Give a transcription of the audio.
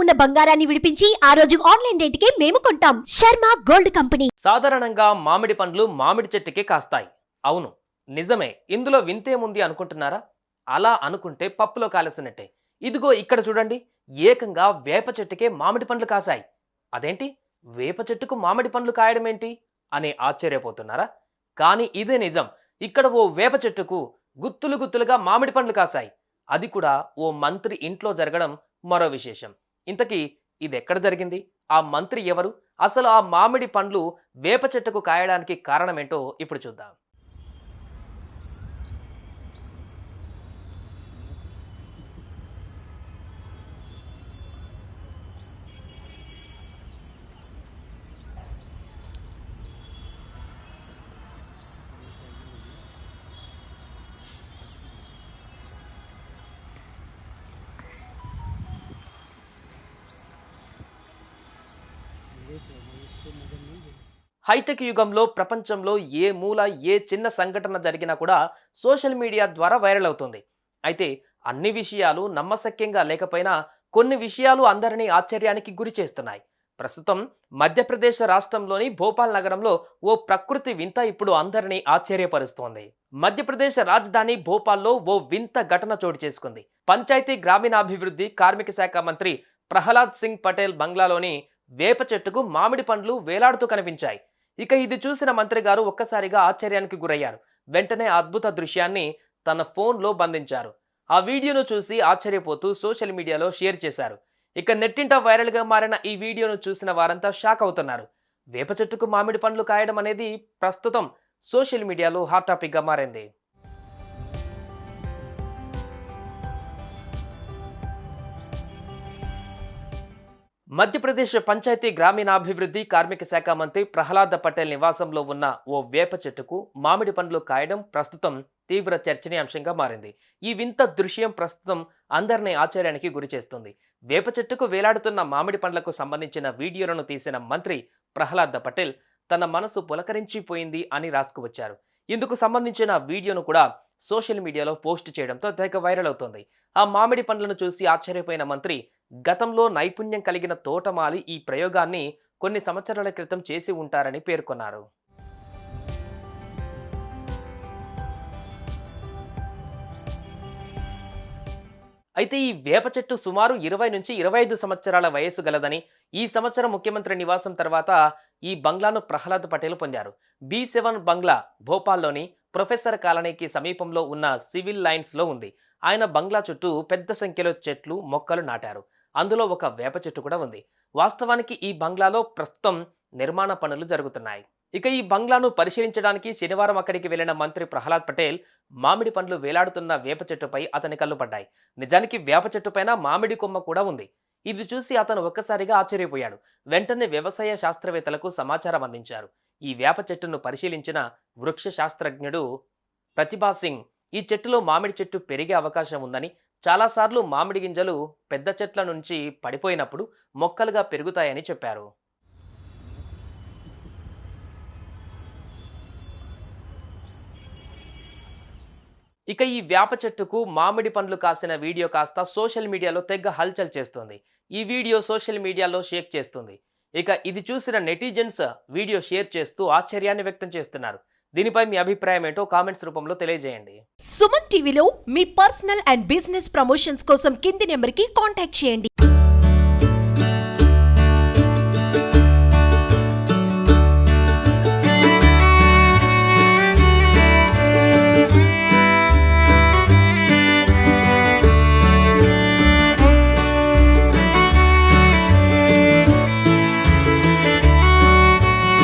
ఉన్న బంగారాన్ని విడిపించి ఆ రోజు ఆన్లైన్ రేటుకే మేము కొంటాం. Sharma gold company. సాధారణంగా మామిడి పండ్లు మామిడి చెట్టుకే కాస్తాయి. అవును, నిజమే. ఇందులో వింతేముంది అనుకుంటున్నారా? అలా అనుకుంటే పప్పులో కాలేసినట్టే. ఇదిగో ఇక్కడ చూడండి, ఏకంగా వేప చెట్టుకే మామిడి పండ్లు కాసాయి. అదేంటి, వేప చెట్టుకు మామిడి పండ్లు కాయడం ఏంటి అని ఆశ్చర్యపోతున్నారా? కానీ ఇదే నిజం. ఇక్కడ ఓ వేప చెట్టుకు గుత్తులు గుత్తులుగా మామిడి పండ్లు కాసాయి. అది కూడా ఓ మంత్రి ఇంట్లో జరగడం మరో విశేషం. ఇంతకీ ఇదెక్కడ జరిగింది? ఆ మంత్రి ఎవరు? అసలు ఆ మామిడి పండ్లు వేప చెట్టుకు కాయడానికి కారణమేంటో ఇప్పుడు చూద్దాం. హైటెక్ యుగంలో ప్రపంచంలో ఏ మూల ఏ చిన్న సంఘటన జరిగినా కూడా సోషల్ మీడియా ద్వారా వైరల్ అవుతుంది. అయితే అన్ని విషయాలు నమ్మశక్యంగా లేకపోయినా కొన్ని విషయాలు అందరినీ ఆశ్చర్యానికి గురి చేస్తున్నాయి. ప్రస్తుతం మధ్యప్రదేశ్ రాష్ట్రంలోని భోపాల్ నగరంలో ఓ ప్రకృతి వింత ఇప్పుడు అందరినీ ఆశ్చర్యపరుస్తోంది. మధ్యప్రదేశ్ రాజధాని భోపాల్లో ఓ వింత ఘటన చోటు చేసుకుంది. పంచాయతీ గ్రామీణాభివృద్ధి కార్మిక శాఖ మంత్రి ప్రహ్లాద్ సింగ్ పటేల్ బంగ్లాలోని వేప చెట్టుకు మామిడి పండ్లు వేలాడుతూ కనిపించాయి. ఇక ఇది చూసిన మంత్రి గారు ఒక్కసారిగా ఆశ్చర్యానికి గురయ్యారు. వెంటనే అద్భుత దృశ్యాన్ని తన ఫోన్లో బంధించారు. ఆ వీడియోను చూసి ఆశ్చర్యపోతూ సోషల్ మీడియాలో షేర్ చేశారు. ఇక నెట్టింట వైరల్గా మారిన ఈ వీడియోను చూసిన వారంతా షాక్ అవుతున్నారు. వేప చెట్టుకు మామిడి పండ్లు కాయడం అనేది ప్రస్తుతం సోషల్ మీడియాలో హాట్ టాపిక్గా మారింది. మధ్యప్రదేశ్ పంచాయతీ గ్రామీణాభివృద్ధి కార్మిక శాఖ మంత్రి ప్రహ్లాద్ పటేల్ నివాసంలో ఉన్న ఓ వేప చెట్టుకు మామిడి పండ్లు కాయడం ప్రస్తుతం తీవ్ర చర్చనీయాంశంగా మారింది. ఈ వింత దృశ్యం ప్రస్తుతం అందరినీ ఆశ్చర్యానికి గురి చేస్తుంది. వేప చెట్టుకు వేలాడుతున్న మామిడి పండ్లకు సంబంధించిన వీడియోలను తీసిన మంత్రి ప్రహ్లాద్ పటేల్ తన మనసు పులకరించిపోయింది అని రాసుకువచ్చారు. ఇందుకు సంబంధించిన వీడియోను కూడా సోషల్ మీడియాలో పోస్ట్ చేయడంతో తెగ వైరల్ అవుతోంది. ఆ మామిడి పండ్లను చూసి ఆశ్చర్యపోయిన మంత్రి గతంలో నైపుణ్యం కలిగిన తోటమాలి ఈ ప్రయోగాన్ని కొన్ని సంవత్సరాల క్రితం చేసి ఉంటారని పేర్కొన్నారు. అయితే ఈ వేప చెట్టు సుమారు 20 నుంచి 25 సంవత్సరాల వయస్సు గలదని, ఈ సంవత్సరం ముఖ్యమంత్రి నివాసం తర్వాత ఈ బంగ్లాను ప్రహ్లాద్ పటేల్ పొందారు. B7 బంగ్లా భోపాల్లోని ప్రొఫెసర్ కాలనీకి సమీపంలో ఉన్న సివిల్ లైన్స్లో ఉంది. ఆయన బంగ్లా చుట్టూ పెద్ద సంఖ్యలో చెట్లు మొక్కలు నాటారు. అందులో ఒక వేప చెట్టు కూడా ఉంది. వాస్తవానికి ఈ బంగ్లాలో ప్రస్తుతం నిర్మాణ పనులు జరుగుతున్నాయి. ఇక ఈ బంగ్లాను పరిశీలించడానికి శనివారం అక్కడికి వెళ్లిన మంత్రి ప్రహ్లాద్ పటేల్ మామిడి పండ్లు వేలాడుతున్న వేప చెట్టుపై అతని కళ్ళు పడ్డాయి. నిజానికి వేప చెట్టు పైన మామిడి కొమ్మ కూడా ఉంది. ఇది చూసి అతను ఒక్కసారిగా ఆశ్చర్యపోయాడు. వెంటనే వ్యవసాయ శాస్త్రవేత్తలకు సమాచారం అందించారు. ఈ వేప చెట్టును పరిశీలించిన వృక్ష శాస్త్రజ్ఞుడు ప్రతిభా సింగ్ ఈ చెట్టులో మామిడి చెట్టు పెరిగే అవకాశం ఉందని, చాలాసార్లు మామిడి గింజలు పెద్ద చెట్ల నుంచి పడిపోయినప్పుడు మొక్కలుగా పెరుగుతాయని చెప్పారు. ఇక ఈ వేప చెట్టుకు మామిడి పండ్లు కాసిన వీడియో కాస్త సోషల్ మీడియాలో తెగ హల్చల్ చేస్తుంది. ఈ వీడియో సోషల్ మీడియాలో షేక్ చేస్తుంది. ఇక ఇది చూసిన నెటిజన్స్ వీడియో షేర్ చేస్తూ ఆశ్చర్యాన్ని వ్యక్తం చేస్తున్నారు. దీనిపై మీ అభిప్రాయం ఏంటో కామెంట్స్ రూపంలో తెలియజేయండి. సుమన్ టీవీలో మీ పర్సనల్ అండ్ బిజినెస్ ప్రమోషన్స్ కోసం కింది నెంబర్కి కాంటాక్ట్ చేయండి.